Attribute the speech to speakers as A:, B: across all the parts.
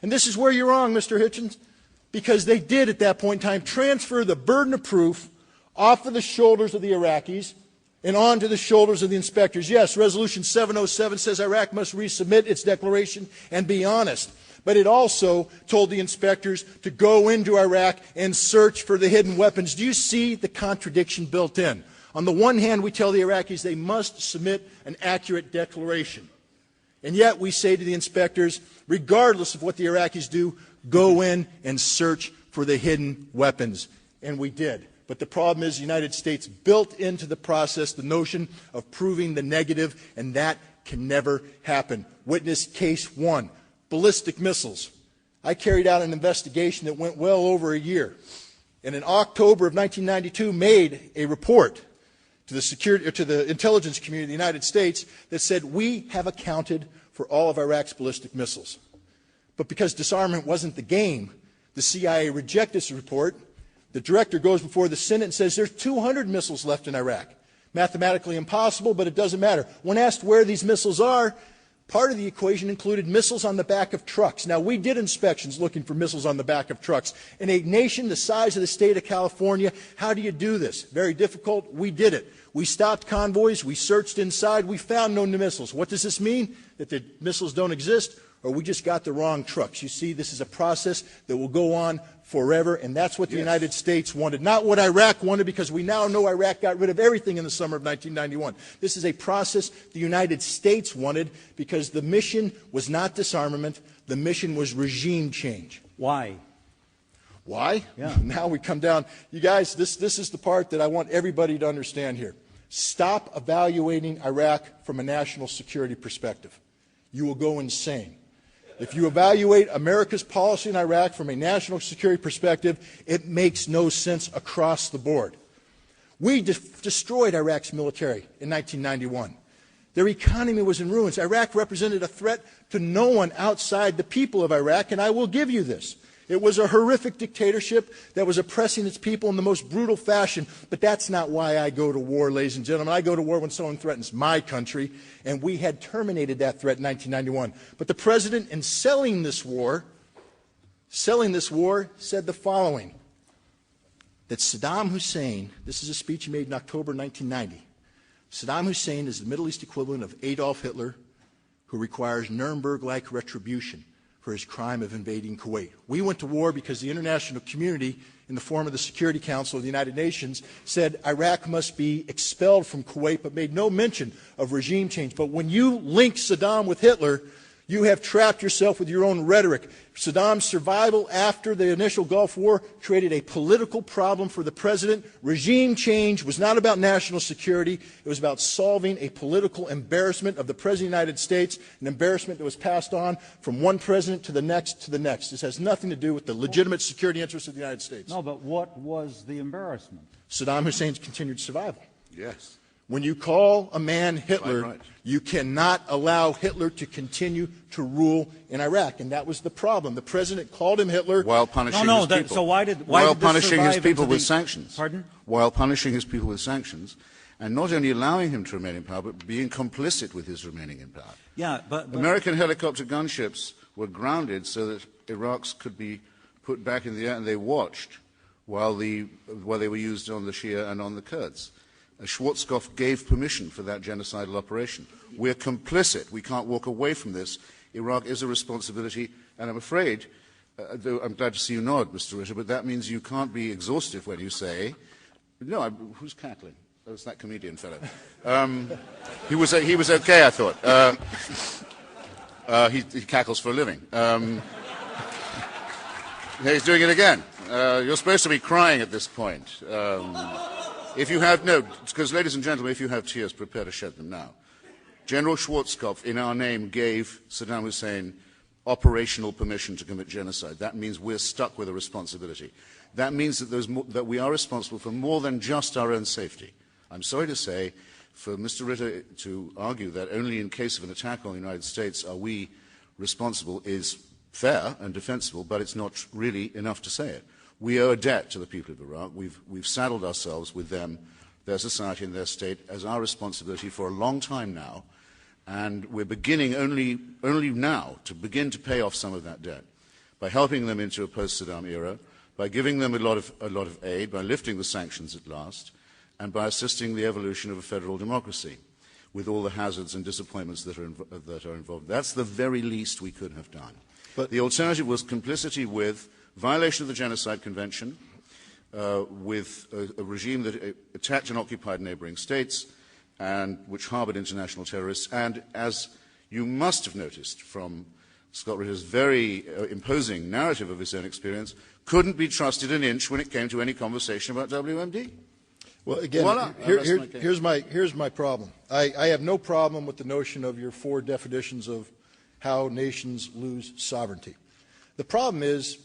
A: And this is where you're wrong, Mr. Hitchens, because they did at that point in time transfer the burden of proof off of the shoulders of the Iraqis and onto the shoulders of the inspectors. Yes, Resolution 707 says Iraq must resubmit its declaration and be honest. But it also told the inspectors to go into Iraq and search for the hidden weapons. Do you see the contradiction built in? On the one hand, we tell the Iraqis they must submit an accurate declaration. And yet we say to the inspectors, regardless of what the Iraqis do, go in and search for the hidden weapons. And we did. But the problem is the United States built into the process the notion of proving the negative, and that can never happen. Witness case 1, ballistic missiles. I carried out an investigation that went well over a year. And in October of 1992 made a report to the intelligence community of the United States that said we have accounted for all of Iraq's ballistic missiles. But because disarmament wasn't the game, the CIA rejected this report. The director goes before the Senate and says there's 200 missiles left in Iraq. Mathematically impossible, but it doesn't matter. When asked where these missiles are, part of the equation included missiles on the back of trucks. Now, we did inspections looking for missiles on the back of trucks. In a nation the size of the state of California, how do you do this? Very difficult. We did it. We stopped convoys. We searched inside. We found no missiles. What does this mean? That the missiles don't exist? Or we just got the wrong trucks? You see, this is a process that will go on forever, and that's what the United States wanted. Not what Iraq wanted, because we now know Iraq got rid of everything in the summer of 1991. This is a process the United States wanted because the mission was not disarmament. The mission was regime change.
B: Why?
A: Why?
B: Yeah.
A: Now we come down. You guys, this is the part that I want everybody to understand here. Stop evaluating Iraq from a national security perspective. You will go insane. If you evaluate America's policy in Iraq from a national security perspective, it makes no sense across the board. We destroyed Iraq's military in 1991. Their economy was in ruins. Iraq represented a threat to no one outside the people of Iraq, and I will give you this. It was a horrific dictatorship that was oppressing its people in the most brutal fashion. But that's not why I go to war, ladies and gentlemen. I go to war when someone threatens my country, and we had terminated that threat in 1991. But the president, in selling this war, said the following, that Saddam Hussein, this is a speech he made in October 1990, Saddam Hussein is the Middle East equivalent of Adolf Hitler, who requires Nuremberg-like retribution for his crime of invading Kuwait. We went to war because the international community, in the form of the Security Council of the United Nations, said Iraq must be expelled from Kuwait, but made no mention of regime change. But when you link Saddam with Hitler, you have trapped yourself with your own rhetoric. Saddam's survival after the initial Gulf War created a political problem for the president. Regime change was not about national security. It was about solving a political embarrassment of the President of the United States, an embarrassment that was passed on from one president to the next to the next. This has nothing to do with the legitimate security interests of the United States.
B: No, but what was the embarrassment?
A: Saddam Hussein's continued survival.
C: Yes.
A: When you call a man Hitler, you cannot allow Hitler to continue to rule in Iraq, and that was the problem. The president called him Hitler
C: while punishing his people.
B: So why did
C: punishing his people with sanctions.
B: Pardon?
C: While punishing his people with sanctions, and not only allowing him to remain in power, but being complicit with his remaining in power.
B: Yeah, but
C: American helicopter gunships were grounded so that Iraqs could be put back in the air, and they watched while they were used on the Shia and on the Kurds. Schwarzkopf gave permission for that genocidal operation. We're complicit. We can't walk away from this. Iraq is a responsibility, and I'm afraid, though I'm glad to see you nod, Mr. Ritter, but that means you can't be exhaustive when you say, no, who's cackling? Oh, it's that comedian fellow. He was okay, I thought. He cackles for a living. He's doing it again. You're supposed to be crying at this point. If you have, no, because ladies and gentlemen, if you have tears, prepare to shed them now. General Schwarzkopf, in our name, gave Saddam Hussein operational permission to commit genocide. That means we're stuck with a responsibility. That means that we are responsible for more than just our own safety. I'm sorry to say, for Mr. Ritter to argue that only in case of an attack on the United States are we responsible is fair and defensible, but it's not really enough to say it. We owe a debt to the people of Iraq. We've saddled ourselves with them, their society and their state, as our responsibility for a long time now, and we're beginning only now to begin to pay off some of that debt. by helping them into a post-Saddam era, by giving them a lot of aid, by lifting the sanctions at last, and by assisting the evolution of a federal democracy with all the hazards and disappointments that are involved. That's the very least we could have done. But the alternative was complicity with violation of the Genocide Convention, with a regime that attacked and occupied neighboring states and which harbored international terrorists, and as you must have noticed from Scott Ritter's very imposing narrative of his own experience, couldn't be trusted an inch when it came to any conversation about WMD.
A: Well, again,
C: Voila.
A: here's my problem. I have no problem with the notion of your 4 definitions of how nations lose sovereignty. The problem is,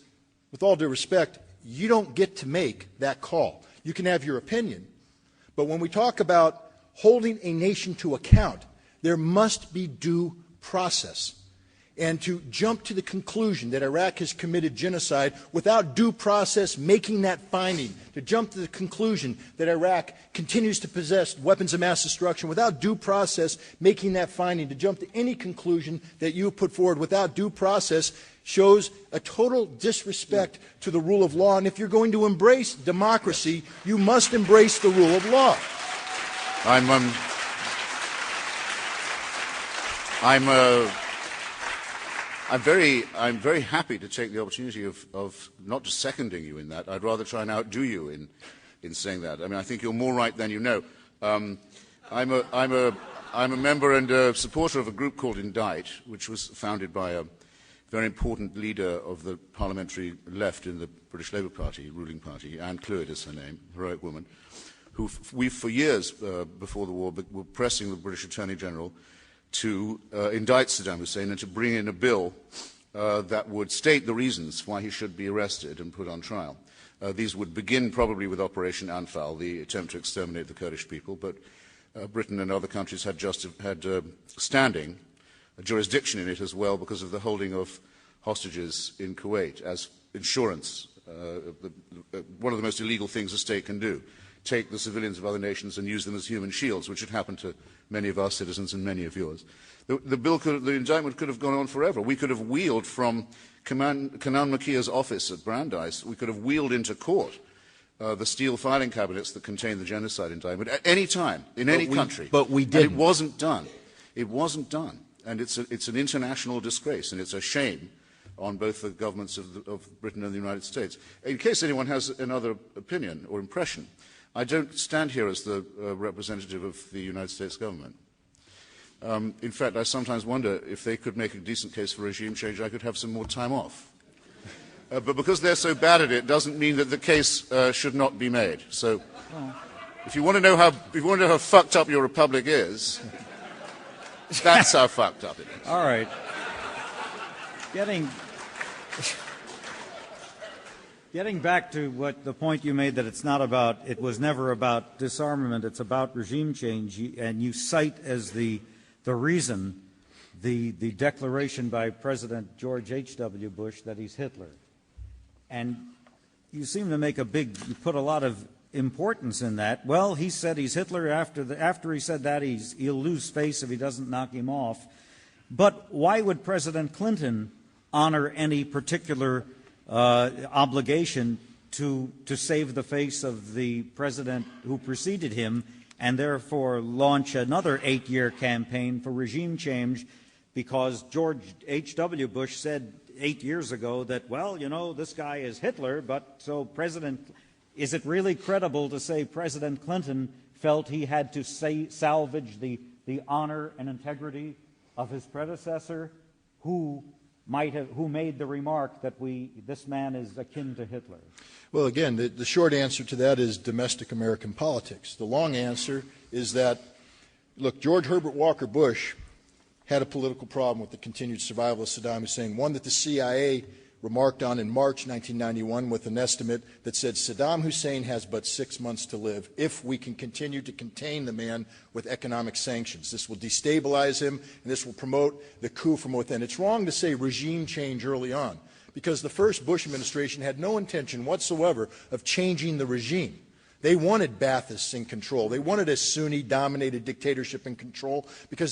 A: with all due respect, you don't get to make that call. You can have your opinion, but when we talk about holding a nation to account, there must be due process. And to jump to the conclusion that Iraq has committed genocide without due process making that finding, to jump to the conclusion that Iraq continues to possess weapons of mass destruction without due process making that finding, to jump to any conclusion that you put forward without due process shows a total disrespect to the rule of law. And if you're going to embrace democracy, you must embrace the rule of law.
C: I'm very happy to take the opportunity of not just seconding you in that. I'd rather try and outdo you in saying that. I mean, I think you're more right than you know. I'm a member and a supporter of a group called Indict, which was founded by a very important leader of the parliamentary left in the British Labour Party, ruling party. Anne Clwyd is her name, heroic woman, who we for years before the war were pressing the British Attorney General to indict Saddam Hussein and to bring in a bill that would state the reasons why he should be arrested and put on trial. These would begin probably with Operation Anfal, the attempt to exterminate the Kurdish people, but Britain and other countries had standing, a jurisdiction in it as well because of the holding of hostages in Kuwait as insurance, one of the most illegal things a state can do. Take the civilians of other nations and use them as human shields, which had happened to many of our citizens and many of yours. The indictment could have gone on forever. We could have wheeled from Kanan Makia's office at Brandeis, we could have wheeled into court the steel filing cabinets that contained the genocide indictment at any time, in any country.
A: But we didn't.
C: And it wasn't done. It wasn't done. And it's an international disgrace, and it's a shame on both the governments of Britain and the United States. In case anyone has another opinion or impression, I don't stand here as the representative of the United States government. In fact, I sometimes wonder if they could make a decent case for regime change, I could have some more time off. But because they're so bad at it, doesn't mean that the case should not be made. So, if you want to know how fucked up your republic is, that's how fucked up it is.
B: All right. Getting back to what the point you made that it was never about disarmament, it's about regime change, and you cite as the reason the declaration by President George H.W. Bush that he's Hitler. And you seem to make you put a lot of importance in that. Well, he said he's Hitler. After he said that, he'll lose face if he doesn't knock him off. But why would President Clinton honor any particular obligation to save the face of the president who preceded him and therefore launch another 8-year campaign for regime change because George H.W. Bush said 8 years ago that, well, you know, this guy is Hitler, but so is it really credible to say President Clinton felt he had to salvage the honor and integrity of his predecessor who made the remark that this man is akin to Hitler?
A: Well, again, the short answer to that is domestic American politics. The long answer is that, look, George Herbert Walker Bush had a political problem with the continued survival of Saddam Hussein, one that the CIA remarked on in March 1991 with an estimate that said Saddam Hussein has but 6 months to live if we can continue to contain the man with economic sanctions. This will destabilize him, and this will promote the coup from within. It's wrong to say regime change early on, because the first Bush administration had no intention whatsoever of changing the regime. They wanted Baathists in control. They wanted a Sunni-dominated dictatorship in control because they